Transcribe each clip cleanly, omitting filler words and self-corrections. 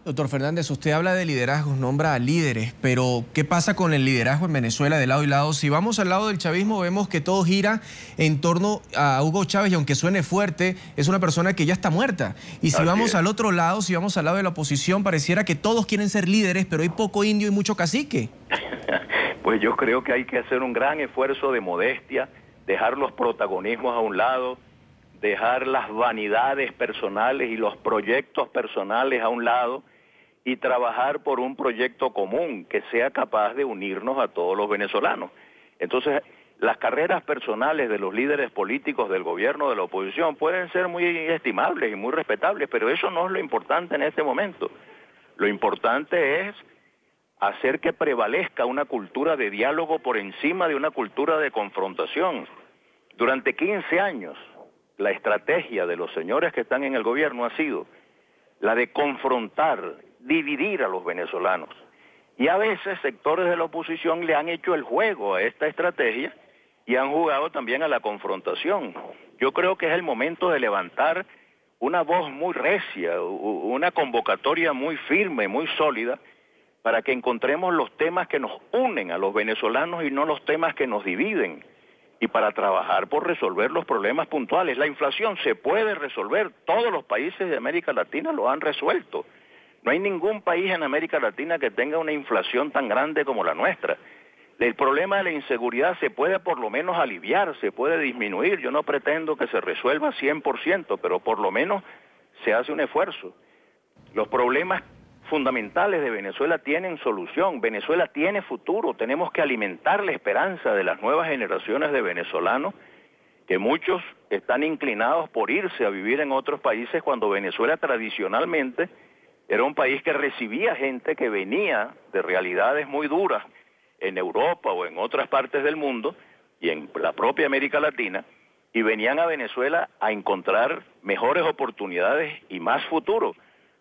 Doctor Fernández, usted habla de liderazgos, nombra a líderes, pero ¿qué pasa con el liderazgo en Venezuela de lado y lado? Si vamos al lado del chavismo, vemos que todo gira en torno a Hugo Chávez y aunque suene fuerte, es una persona que ya está muerta. Y si vamos al otro lado, si vamos al lado de la oposición, pareciera que todos quieren ser líderes, pero hay poco indio y mucho cacique. Pues yo creo que hay que hacer un gran esfuerzo de modestia, dejar los protagonismos a un lado, dejar las vanidades personales y los proyectos personales a un lado, y trabajar por un proyecto común que sea capaz de unirnos a todos los venezolanos. Entonces, las carreras personales de los líderes políticos del gobierno, de la oposición, pueden ser muy estimables y muy respetables, pero eso no es lo importante en este momento. Lo importante es hacer que prevalezca una cultura de diálogo por encima de una cultura de confrontación. Durante 15 años, la estrategia de los señores que están en el gobierno ha sido la de confrontar, dividir a los venezolanos. Y a veces sectores de la oposición le han hecho el juego a esta estrategia y han jugado también a la confrontación. Yo creo que es el momento de levantar una voz muy recia, una convocatoria muy firme, muy sólida, para que encontremos los temas que nos unen a los venezolanos y no los temas que nos dividen, y para trabajar por resolver los problemas puntuales. La inflación se puede resolver, todos los países de América Latina lo han resuelto. No hay ningún país en América Latina que tenga una inflación tan grande como la nuestra. El problema de la inseguridad se puede por lo menos aliviar, se puede disminuir. Yo no pretendo que se resuelva 100%, pero por lo menos se hace un esfuerzo. Los problemas fundamentales de Venezuela tienen solución. Venezuela tiene futuro. Tenemos que alimentar la esperanza de las nuevas generaciones de venezolanos, que muchos están inclinados por irse a vivir en otros países cuando Venezuela tradicionalmente era un país que recibía gente que venía de realidades muy duras en Europa o en otras partes del mundo y en la propia América Latina, y venían a Venezuela a encontrar mejores oportunidades y más futuro.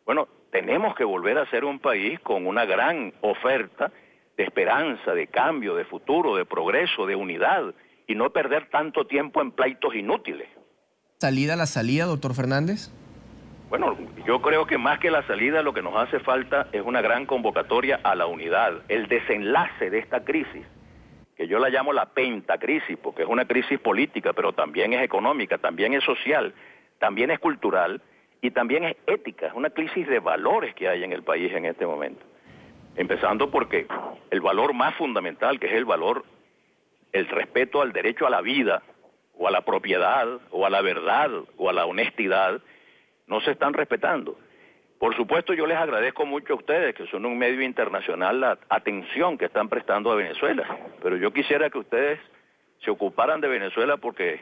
Bueno, tenemos que volver a ser un país con una gran oferta de esperanza, de cambio, de futuro, de progreso, de unidad, y no perder tanto tiempo en pleitos inútiles. ¿Salida a la salida, doctor Fernández? Bueno, yo creo que más que la salida, lo que nos hace falta es una gran convocatoria a la unidad, el desenlace de esta crisis, que yo la llamo la pentacrisis, porque es una crisis política, pero también es económica, también es social, también es cultural y también es ética. Es una crisis de valores que hay en el país en este momento. Empezando porque el valor más fundamental, que es el respeto al derecho a la vida, o a la propiedad, o a la verdad, o a la honestidad, no se están respetando. Por supuesto, yo les agradezco mucho a ustedes, que son un medio internacional, la atención que están prestando a Venezuela. Pero yo quisiera que ustedes se ocuparan de Venezuela porque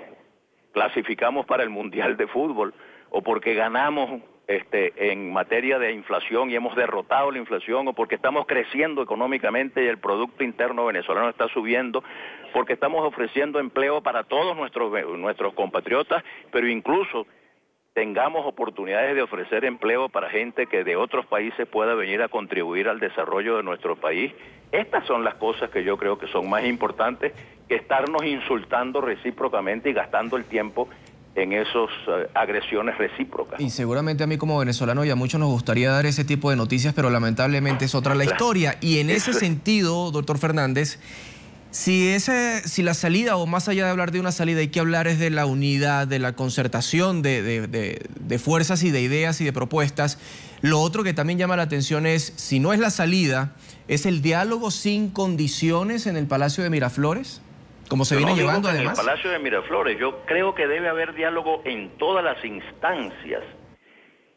clasificamos para el Mundial de Fútbol, o porque ganamos en materia de inflación y hemos derrotado la inflación, o porque estamos creciendo económicamente y el Producto Interno venezolano está subiendo, porque estamos ofreciendo empleo para todos nuestros compatriotas, pero incluso tengamos oportunidades de ofrecer empleo para gente que de otros países pueda venir a contribuir al desarrollo de nuestro país. Estas son las cosas que yo creo que son más importantes que estarnos insultando recíprocamente y gastando el tiempo en esas agresiones recíprocas. Y seguramente a mí como venezolano y a muchos nos gustaría dar ese tipo de noticias, pero lamentablemente es otra la historia. Y en ese sentido, doctor Fernández, si la salida, o más allá de hablar de una salida, hay que hablar es de la unidad, de la concertación de fuerzas y de ideas y de propuestas. Lo otro que también llama la atención es, si no es la salida, ¿es el diálogo sin condiciones en el Palacio de Miraflores? Como se viene llevando además. En el Palacio de Miraflores, yo creo que debe haber diálogo en todas las instancias.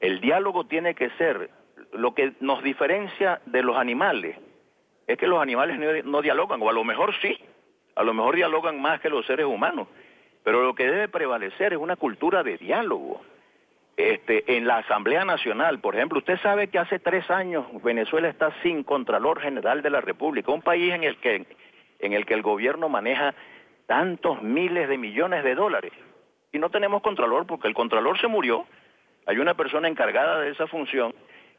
El diálogo tiene que ser lo que nos diferencia de los animales. Es que los animales no dialogan, o a lo mejor sí, a lo mejor dialogan más que los seres humanos, pero lo que debe prevalecer es una cultura de diálogo. En la Asamblea Nacional, por ejemplo, usted sabe que hace 3 años Venezuela está sin Contralor General de la República, un país en el que el gobierno maneja tantos miles de millones de dólares, y no tenemos Contralor porque el Contralor se murió, hay una persona encargada de esa función,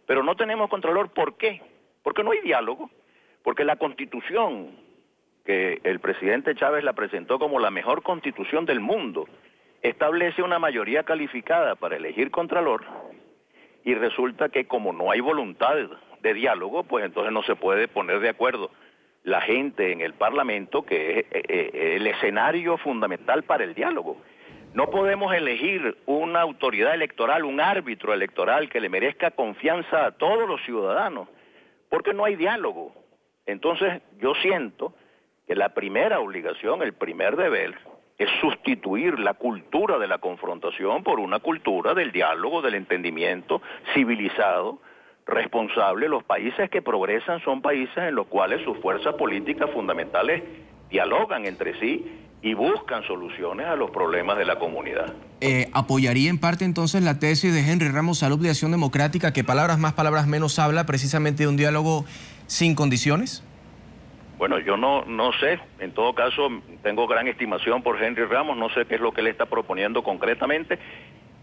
pero no tenemos Contralor. ¿Por qué? Porque no hay diálogo. Porque la Constitución, que el presidente Chávez la presentó como la mejor Constitución del mundo, establece una mayoría calificada para elegir Contralor, y resulta que como no hay voluntad de diálogo, pues entonces no se puede poner de acuerdo la gente en el Parlamento, que es el escenario fundamental para el diálogo. No podemos elegir una autoridad electoral, un árbitro electoral que le merezca confianza a todos los ciudadanos, porque no hay diálogo. Entonces yo siento que la primera obligación, el primer deber, es sustituir la cultura de la confrontación por una cultura del diálogo, del entendimiento civilizado, responsable. Los países que progresan son países en los cuales sus fuerzas políticas fundamentales dialogan entre sí y buscan soluciones a los problemas de la comunidad. ¿Apoyaría en parte entonces la tesis de Henry Ramos Salub de Acción Democrática, que palabras más, palabras menos habla precisamente de un diálogo sin condiciones? Bueno, yo no sé, en todo caso tengo gran estimación por Henry Ramos, no sé qué es lo que él está proponiendo concretamente,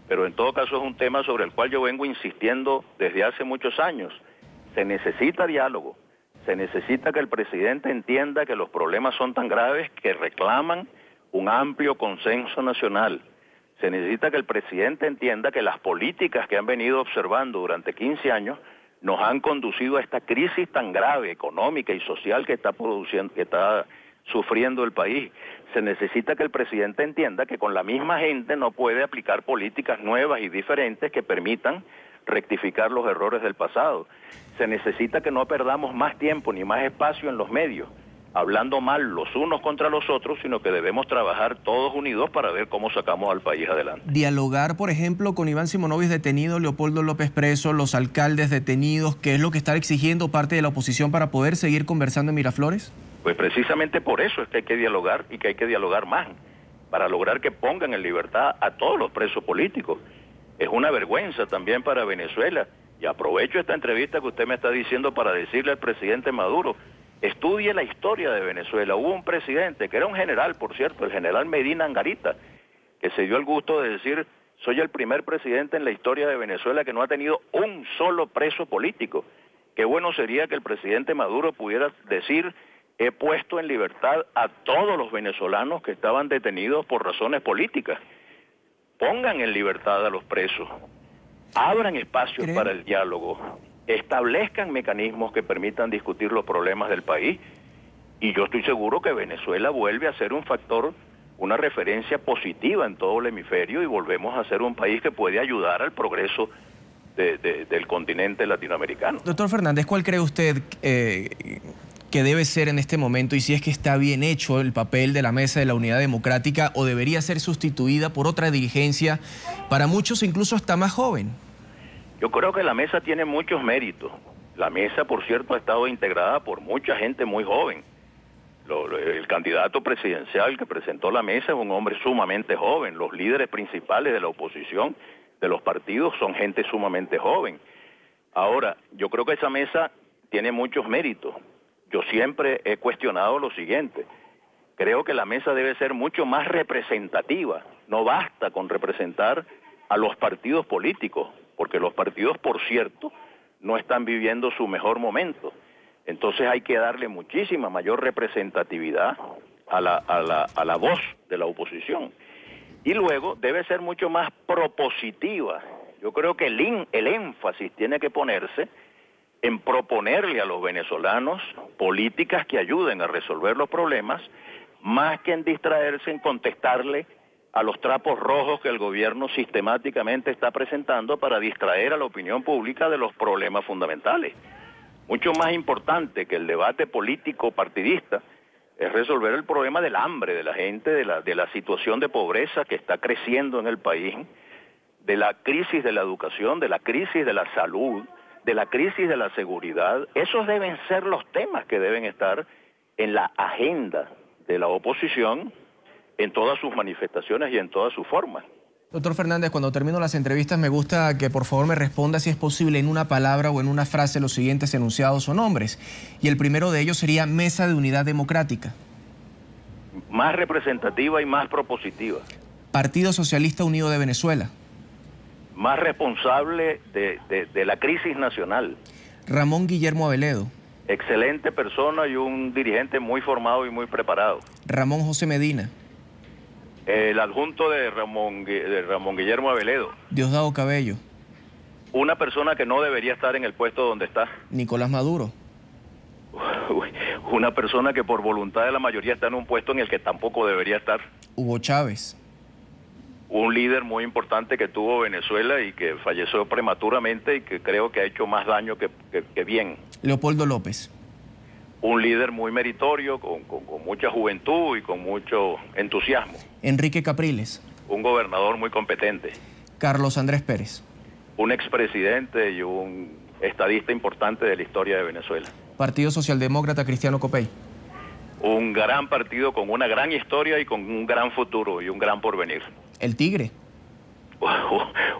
pero en todo caso es un tema sobre el cual yo vengo insistiendo desde hace muchos años. Se necesita diálogo, se necesita que el presidente entienda que los problemas son tan graves que reclaman un amplio consenso nacional. Se necesita que el presidente entienda que las políticas que han venido observando durante 15 años nos han conducido a esta crisis tan grave, económica y social que está sufriendo el país. Se necesita que el presidente entienda que con la misma gente no puede aplicar políticas nuevas y diferentes que permitan rectificar los errores del pasado. Se necesita que no perdamos más tiempo ni más espacio en los medios, hablando mal los unos contra los otros, sino que debemos trabajar todos unidos para ver cómo sacamos al país adelante. Dialogar, por ejemplo, con Iván Simonovic detenido, Leopoldo López preso, los alcaldes detenidos, ¿qué es lo que está exigiendo parte de la oposición para poder seguir conversando en Miraflores? Pues precisamente por eso es que hay que dialogar y que hay que dialogar más, para lograr que pongan en libertad a todos los presos políticos. Es una vergüenza también para Venezuela, y aprovecho esta entrevista que usted me está diciendo para decirle al presidente Maduro: estudie la historia de Venezuela. Hubo un presidente, que era un general, por cierto, el general Medina Angarita, que se dio el gusto de decir: soy el primer presidente en la historia de Venezuela que no ha tenido un solo preso político. Qué bueno sería que el presidente Maduro pudiera decir: he puesto en libertad a todos los venezolanos que estaban detenidos por razones políticas. Pongan en libertad a los presos, abran espacios para el diálogo, establezcan mecanismos que permitan discutir los problemas del país, y yo estoy seguro que Venezuela vuelve a ser un factor, una referencia positiva en todo el hemisferio, y volvemos a ser un país que puede ayudar al progreso del continente latinoamericano. Doctor Fernández, ¿cuál cree usted que debe ser en este momento, y si es que está bien hecho el papel de la Mesa de la Unidad Democrática, o debería ser sustituida por otra dirigencia, para muchos incluso hasta más joven? Yo creo que la mesa tiene muchos méritos. La mesa, por cierto, ha estado integrada por mucha gente muy joven. El candidato presidencial que presentó la mesa es un hombre sumamente joven. Los líderes principales de la oposición, de los partidos, son gente sumamente joven. Ahora, yo creo que esa mesa tiene muchos méritos. Yo siempre he cuestionado lo siguiente: creo que la mesa debe ser mucho más representativa. No basta con representar a los partidos políticos, porque los partidos, por cierto, no están viviendo su mejor momento. Entonces hay que darle muchísima mayor representatividad a la voz de la oposición. Y luego debe ser mucho más propositiva. Yo creo que el énfasis tiene que ponerse en proponerle a los venezolanos políticas que ayuden a resolver los problemas, más que en distraerse en contestarle a los trapos rojos que el gobierno sistemáticamente está presentando para distraer a la opinión pública de los problemas fundamentales. Mucho más importante que el debate político partidista es resolver el problema del hambre de la gente, de la situación de pobreza que está creciendo en el país, de la crisis de la educación, de la crisis de la salud, de la crisis de la seguridad. Esos deben ser los temas que deben estar en la agenda de la oposición, en todas sus manifestaciones y en todas sus formas. Doctor Fernández, cuando termino las entrevistas me gusta que por favor me responda, si es posible, en una palabra o en una frase los siguientes enunciados o nombres. Y el primero de ellos sería Mesa de Unidad Democrática. Más representativa y más propositiva. Partido Socialista Unido de Venezuela. Más responsable de la crisis nacional. Ramón Guillermo Aveledo. Excelente persona y un dirigente muy formado y muy preparado. Ramón José Medina. El adjunto de Ramón Guillermo Aveledo. Diosdado Cabello. Una persona que no debería estar en el puesto donde está. Nicolás Maduro. Una persona que por voluntad de la mayoría está en un puesto en el que tampoco debería estar. Hugo Chávez. Un líder muy importante que tuvo Venezuela y que falleció prematuramente y que creo que ha hecho más daño que bien. Leopoldo López. Un líder muy meritorio, con mucha juventud y con mucho entusiasmo. Enrique Capriles. Un gobernador muy competente. Carlos Andrés Pérez. Un expresidente y un estadista importante de la historia de Venezuela. Partido Socialdemócrata Cristiano Copey. Un gran partido con una gran historia y con un gran futuro y un gran porvenir. El Tigre.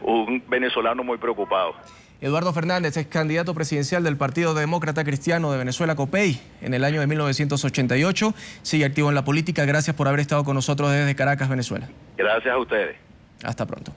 Un venezolano muy preocupado. Eduardo Fernández es candidato presidencial del Partido Demócrata Cristiano de Venezuela, Copey, en el año de 1988. Sigue activo en la política. Gracias por haber estado con nosotros desde Caracas, Venezuela. Gracias a ustedes. Hasta pronto.